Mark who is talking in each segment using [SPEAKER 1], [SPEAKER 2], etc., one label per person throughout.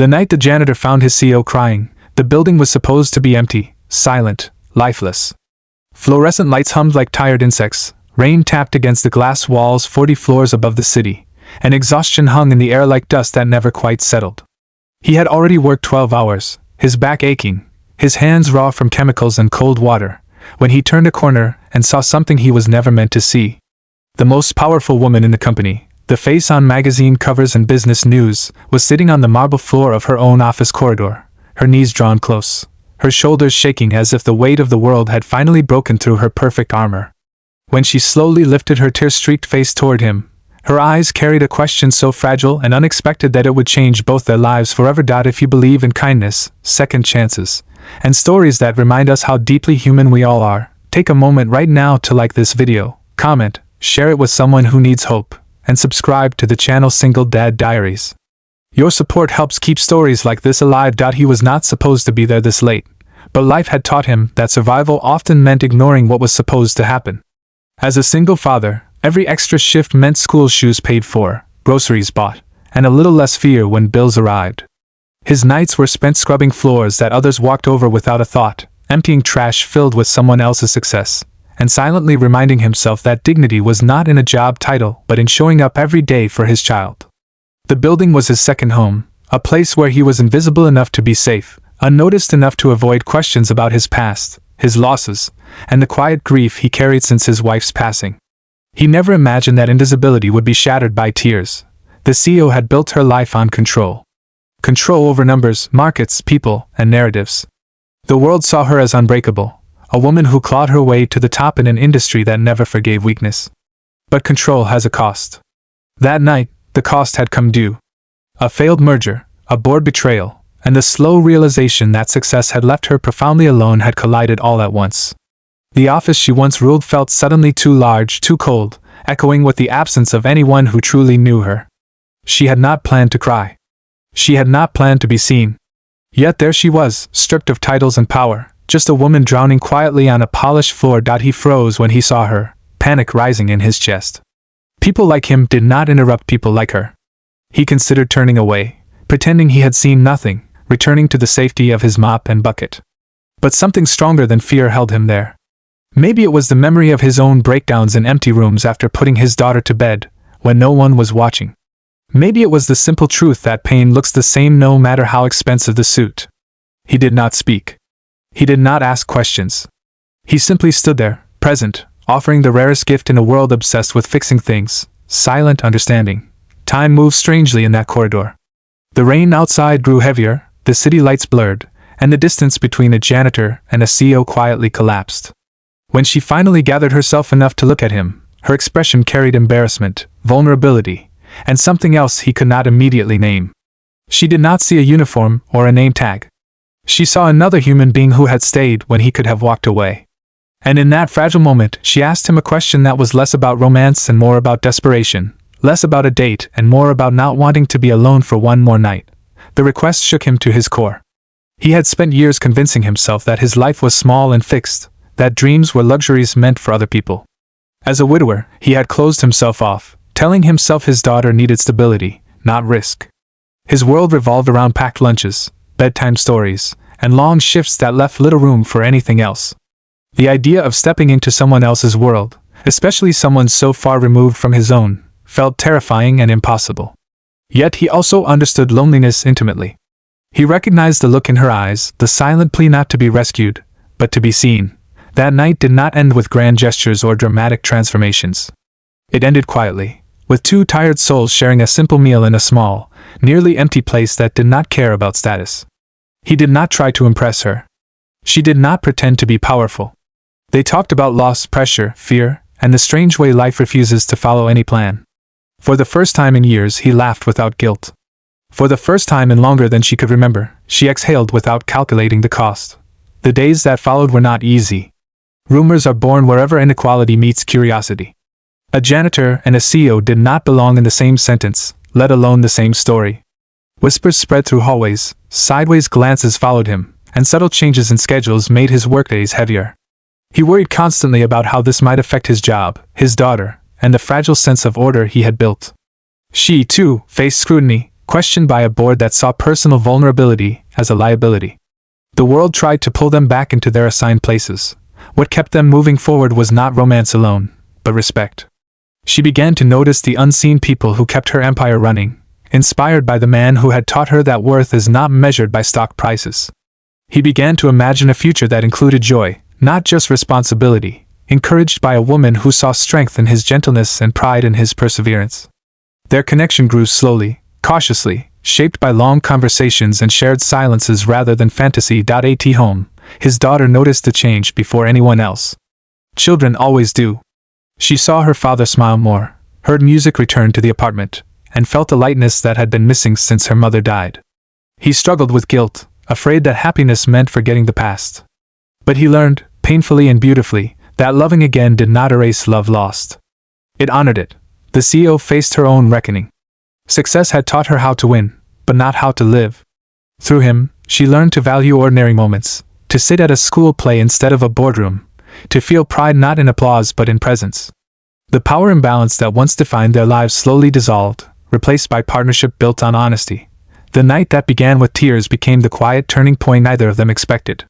[SPEAKER 1] The night the janitor found his CEO crying, the building was supposed to be empty, silent, lifeless. Fluorescent lights hummed like tired insects, rain tapped against the glass walls 40 floors above the city, and exhaustion hung in the air like dust that never quite settled. He had already worked 12 hours, his back aching, his hands raw from chemicals and cold water, when he turned a corner and saw something he was never meant to see. The most powerful woman in the company, the face on magazine covers and business news, was sitting on the marble floor of her own office corridor, her knees drawn close, her shoulders shaking as if the weight of the world had finally broken through her perfect armor. When she slowly lifted her tear-streaked face toward him, her eyes carried a question so fragile and unexpected that it would change both their lives forever. If you believe in kindness, second chances, and stories that remind us how deeply human we all are, take a moment right now to like this video, comment, share it with someone who needs hope, and subscribe to the channel Single Dad Diaries. Your support helps keep stories like this alive. He was not supposed to be there this late, but life had taught him that survival often meant ignoring what was supposed to happen. As a single father, every extra shift meant school shoes paid for, groceries bought, and a little less fear when bills arrived. His nights were spent scrubbing floors that others walked over without a thought, emptying trash filled with someone else's success, and silently reminding himself that dignity was not in a job title but in showing up every day for his child. The building was his second home, a place where he was invisible enough to be safe, unnoticed enough to avoid questions about his past, his losses, and the quiet grief he carried since his wife's passing. He never imagined that invisibility would be shattered by tears. The CEO had built her life on control. Control over numbers, markets, people, and narratives. The world saw her as unbreakable, a woman who clawed her way to the top in an industry that never forgave weakness. But control has a cost. That night, the cost had come due. A failed merger, a board betrayal, and the slow realization that success had left her profoundly alone had collided all at once. The office she once ruled felt suddenly too large, too cold, echoing with the absence of anyone who truly knew her. She had not planned to cry. She had not planned to be seen. Yet there she was, stripped of titles and power, just a woman drowning quietly on a polished floor. He froze when he saw her, panic rising in his chest. People like him did not interrupt people like her. He considered turning away, pretending he had seen nothing, returning to the safety of his mop and bucket. But something stronger than fear held him there. Maybe it was the memory of his own breakdowns in empty rooms after putting his daughter to bed, when no one was watching. Maybe it was the simple truth that pain looks the same no matter how expensive the suit. He did not speak. He did not ask questions. He simply stood there, present, offering the rarest gift in a world obsessed with fixing things, silent understanding. Time moved strangely in that corridor. The rain outside grew heavier, the city lights blurred, and the distance between a janitor and a CEO quietly collapsed. When she finally gathered herself enough to look at him, her expression carried embarrassment, vulnerability, and something else he could not immediately name. She did not see a uniform or a name tag. She saw another human being who had stayed when he could have walked away. And in that fragile moment, she asked him a question that was less about romance and more about desperation, less about a date and more about not wanting to be alone for one more night. The request shook him to his core. He had spent years convincing himself that his life was small and fixed, that dreams were luxuries meant for other people. As a widower, he had closed himself off, telling himself his daughter needed stability, not risk. His world revolved around packed lunches, bedtime stories, and long shifts that left little room for anything else. The idea of stepping into someone else's world, especially someone so far removed from his own, felt terrifying and impossible. Yet he also understood loneliness intimately. He recognized the look in her eyes, the silent plea not to be rescued, but to be seen. That night did not end with grand gestures or dramatic transformations. It ended quietly, with two tired souls sharing a simple meal in a small, nearly empty place that did not care about status. He did not try to impress her. She did not pretend to be powerful. They talked about loss, pressure, fear, and the strange way life refuses to follow any plan. For the first time in years, he laughed without guilt. For the first time in longer than she could remember, she exhaled without calculating the cost. The days that followed were not easy. Rumors are born wherever inequality meets curiosity. A janitor and a CEO did not belong in the same sentence, let alone the same story. Whispers spread through hallways, sideways glances followed him, and subtle changes in schedules made his workdays heavier. He worried constantly about how this might affect his job, his daughter, and the fragile sense of order he had built. She, too, faced scrutiny, questioned by a board that saw personal vulnerability as a liability. The world tried to pull them back into their assigned places. What kept them moving forward was not romance alone, but respect. She began to notice the unseen people who kept her empire running, inspired by the man who had taught her that worth is not measured by stock prices. He began to imagine a future that included joy, not just responsibility, encouraged by a woman who saw strength in his gentleness and pride in his perseverance. Their connection grew slowly, cautiously, shaped by long conversations and shared silences rather than fantasy. At home, his daughter noticed the change before anyone else. Children always do. She saw her father smile more, heard music return to the apartment, and felt a lightness that had been missing since her mother died. He struggled with guilt, afraid that happiness meant forgetting the past. But he learned, painfully and beautifully, that loving again did not erase love lost. It honored it. The CEO faced her own reckoning. Success had taught her how to win, but not how to live. Through him, she learned to value ordinary moments, to sit at a school play instead of a boardroom, to feel pride not in applause but in presence. The power imbalance that once defined their lives slowly dissolved, replaced by partnership built on honesty. The night that began with tears became the quiet turning point neither of them expected.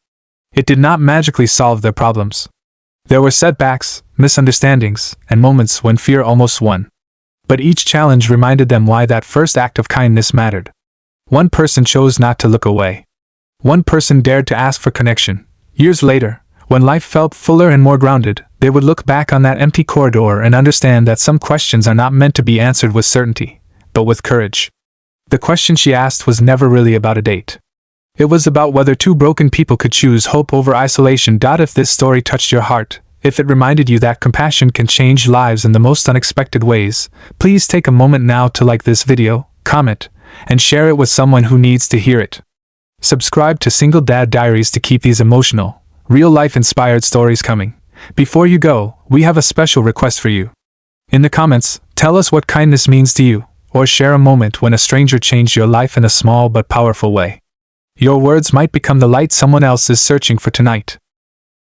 [SPEAKER 1] It did not magically solve their problems. There were setbacks, misunderstandings, and moments when fear almost won. But each challenge reminded them why that first act of kindness mattered. One person chose not to look away. One person dared to ask for connection. Years later, when life felt fuller and more grounded, they would look back on that empty corridor and understand that some questions are not meant to be answered with certainty, but with courage. The question she asked was never really about a date. It was about whether two broken people could choose hope over isolation. If this story touched your heart, if it reminded you that compassion can change lives in the most unexpected ways, please take a moment now to like this video, comment, and share it with someone who needs to hear it. Subscribe to Single Dad Diaries to keep these emotional, real-life inspired stories coming. Before you go, we have a special request for you. In the comments, tell us what kindness means to you, or share a moment when a stranger changed your life in a small but powerful way. Your words might become the light someone else is searching for tonight.